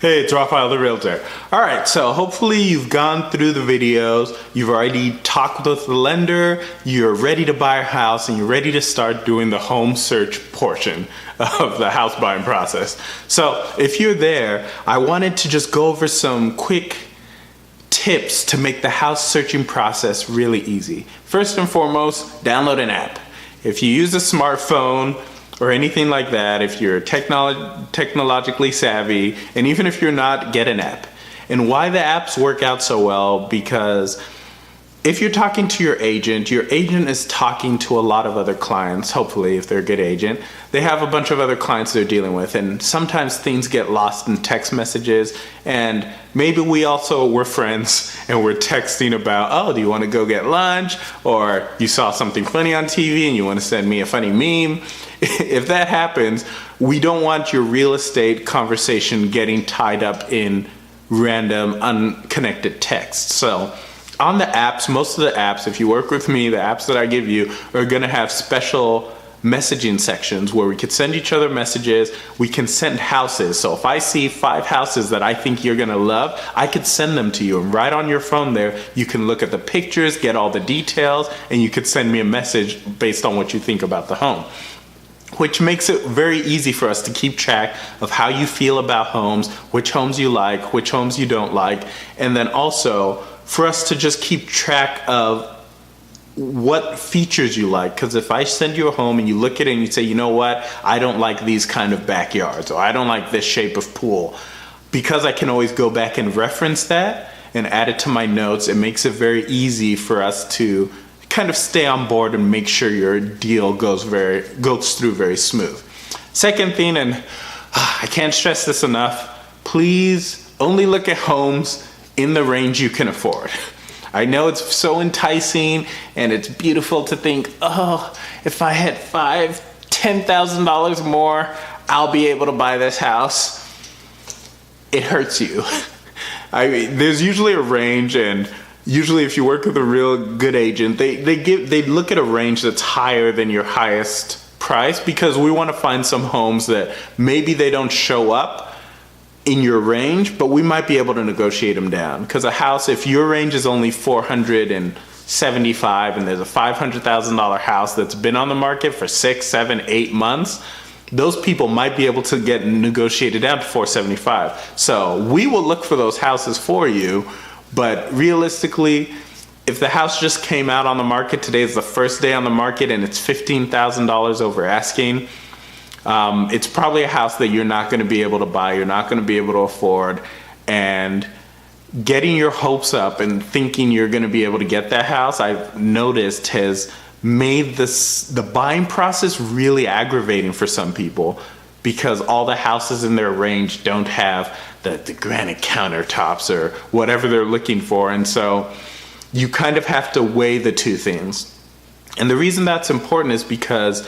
Hey, it's Rafael the Realtor. All right, so hopefully you've gone through the videos, you've already talked with the lender, you're ready to buy a house, and you're ready to start doing the home search portion of the house buying process. So if you're there, I wanted to just go over some quick tips to make the house searching process really easy. First and foremost, download an app. If you use a smartphone, or anything like that, if you're technologically savvy, and even if you're not, get an app. And why the apps work out so well, because if you're talking to your agent is talking to a lot of other clients, hopefully if they're a good agent. They have a bunch of other clients they're dealing with, and sometimes things get lost in text messages, and maybe we also were friends and we're texting about, oh, do you want to go get lunch? Or you saw something funny on TV and you want to send me a funny meme. If that happens, we don't want your real estate conversation getting tied up in random unconnected text. So on the apps, most of the apps, if you work with me, the apps that I give you are going to have special messaging sections where we could send each other messages. We can send houses. So if I see 5 houses that I think you're going to love, I could send them to you. And right on your phone there, you can look at the pictures, get all the details, and you could send me a message based on what you think about the home, which makes it very easy for us to keep track of how you feel about homes, which homes you like, which homes you don't like, and then also for us to just keep track of what features you like. Because if I send you a home and you look at it and you say, you know what, I don't like these kind of backyards, or I don't like this shape of pool, because I can always go back and reference that and add it to my notes, it makes it very easy for us to kind of stay on board and make sure your deal goes through very smooth. Second thing, and I can't stress this enough, please only look at homes in the range you can afford. I know it's so enticing and it's beautiful to think, oh, if I had $10,000 more, I'll be able to buy this house. It hurts you. I mean, there's usually a range, and usually if you work with a real good agent, they look at a range that's higher than your highest price, because we want to find some homes that maybe they don't show up in your range, but we might be able to negotiate them down. Because a house, if your range is only $475 and there's a $500,000 house that's been on the market for 6, 7, 8 months, those people might be able to get negotiated down to $475. So we will look for those houses for you, but realistically, if the house just came out on the market, today is the first day on the market and it's $15,000 over asking, it's probably a house that you're not going to be able to buy, you're not going to be able to afford, and getting your hopes up and thinking you're going to be able to get that house, I've noticed, has made the buying process really aggravating for some people, because all the houses in their range don't have the granite countertops or whatever they're looking for, and so you kind of have to weigh the two things. And the reason that's important is because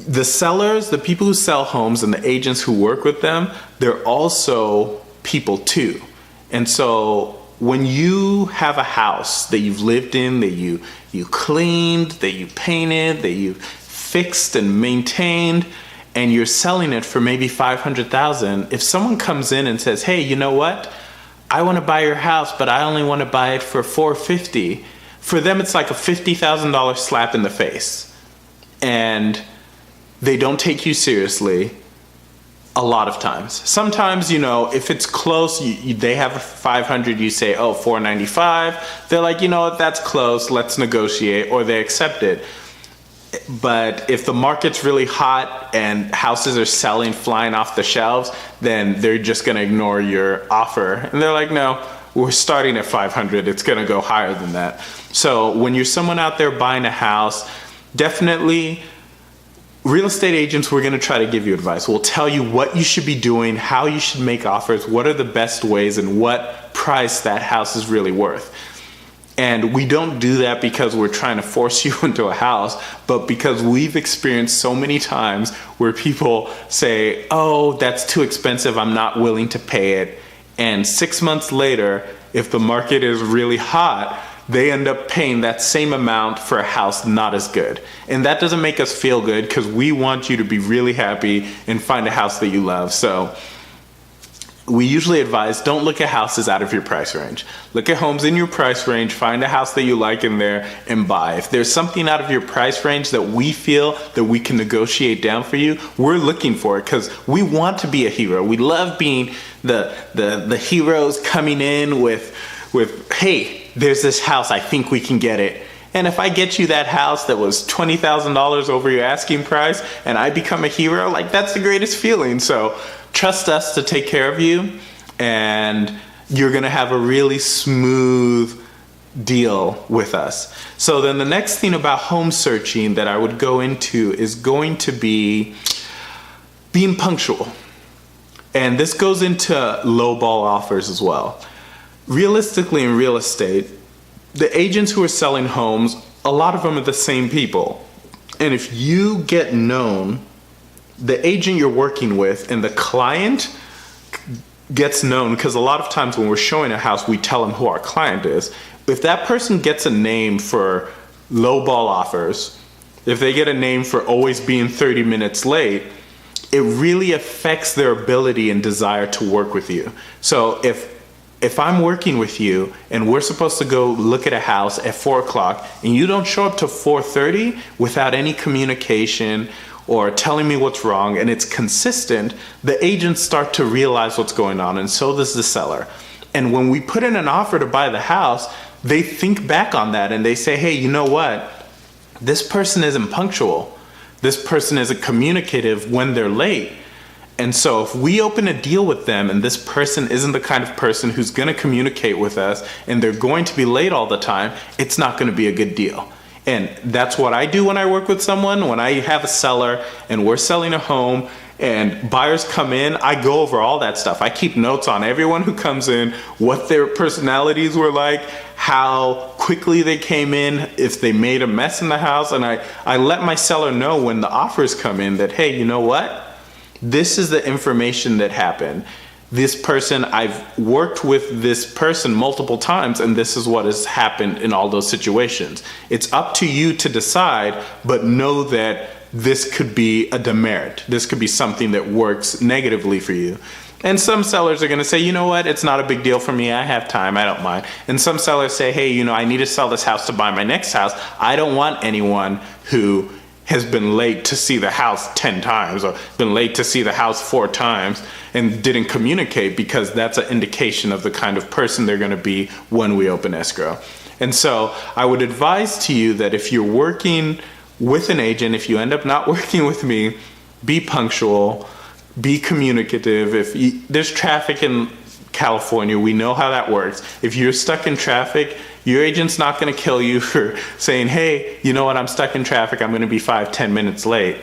the sellers, the people who sell homes, and the agents who work with them, they're also people too. And so when you have a house that you've lived in, that you cleaned, that you painted, that you fixed and maintained, and you're selling it for maybe $500,000, if someone comes in and says, hey, you know what, I want to buy your house, but I only want to buy it for $450,000, for them it's like a $50,000 slap in the face. And they don't take you seriously a lot of times. Sometimes, if it's close, they have a 500, you say, oh, 495. They're like, you know what, that's close, let's negotiate, or they accept it. But if the market's really hot and houses are selling, flying off the shelves, then they're just going to ignore your offer. And they're like, no, we're starting at 500. It's going to go higher than that. So when you're someone out there buying a house, definitely real estate agents, we're going to try to give you advice. We'll tell you what you should be doing, how you should make offers, what are the best ways, and what price that house is really worth. And we don't do that because we're trying to force you into a house, but because we've experienced so many times where people say, oh, that's too expensive, I'm not willing to pay it. And 6 months later, if the market is really hot, they end up paying that same amount for a house not as good. And that doesn't make us feel good, because we want you to be really happy and find a house that you love. So we usually advise don't look at houses out of your price range. Look at homes in your price range, find a house that you like in there and buy. If there's something out of your price range that we feel that we can negotiate down for you, we're looking for it because we want to be a hero. We love being the heroes coming in with, hey, there's this house, I think we can get it. And if I get you that house that was $20,000 over your asking price and I become a hero, like that's the greatest feeling. So trust us to take care of you and you're gonna have a really smooth deal with us. So then the next thing about home searching that I would go into is going to be being punctual. And this goes into lowball offers as well. Realistically in real estate, the agents who are selling homes, a lot of them are the same people. And if you get known, the agent you're working with and the client gets known, because a lot of times when we're showing a house, we tell them who our client is. If that person gets a name for lowball offers, if they get a name for always being 30 minutes late, it really affects their ability and desire to work with you. So if I'm working with you and we're supposed to go look at a house at 4 o'clock and you don't show up to 4:30 without any communication or telling me what's wrong and it's consistent, the agents start to realize what's going on and so does the seller. And when we put in an offer to buy the house, they think back on that and they say, hey, you know what? This person isn't punctual. This person isn't communicative when they're late. And so if we open a deal with them and this person isn't the kind of person who's gonna communicate with us and they're going to be late all the time, it's not gonna be a good deal. And that's what I do when I work with someone. When I have a seller and we're selling a home and buyers come in, I go over all that stuff. I keep notes on everyone who comes in, what their personalities were like, how quickly they came in, if they made a mess in the house. And I let my seller know when the offers come in that, hey, you know what? This is the information that happened. This person, I've worked with this person multiple times and this is what has happened in all those situations. It's up to you to decide, but know that this could be a demerit. This could be something that works negatively for you. And some sellers are gonna say, you know what, it's not a big deal for me, I have time, I don't mind. And some sellers say, hey, you know, I need to sell this house to buy my next house. I don't want anyone who has been late to see the house 10 times or been late to see the house 4 times and didn't communicate, because that's an indication of the kind of person they're gonna be when we open escrow. And so I would advise to you that if you're working with an agent, if you end up not working with me, be punctual, be communicative. If there's traffic in California, we know how that works. If you're stuck in traffic, your agent's not gonna kill you for saying, hey, you know what, I'm stuck in traffic, I'm gonna be 5-10 minutes late.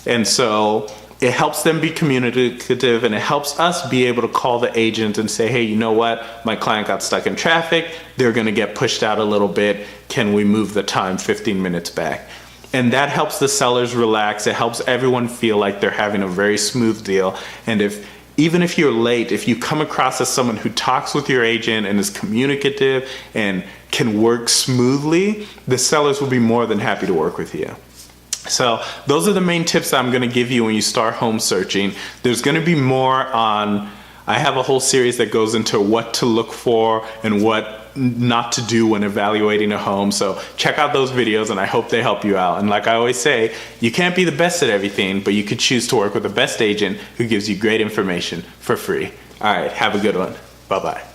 And so it helps them be communicative and it helps us be able to call the agent and say, hey, you know what, my client got stuck in traffic, they're gonna get pushed out a little bit, can we move the time 15 minutes back? And that helps the sellers relax, it helps everyone feel like they're having a very smooth deal. And even if you're late, if you come across as someone who talks with your agent and is communicative and can work smoothly, the sellers will be more than happy to work with you. So those are the main tips that I'm gonna give you when you start home searching. There's gonna be more on, I have a whole series that goes into what to look for and what not to do when evaluating a home. So check out those videos and I hope they help you out. And like I always say, you can't be the best at everything, but you could choose to work with the best agent who gives you great information for free. All right, have a good one. Bye-bye.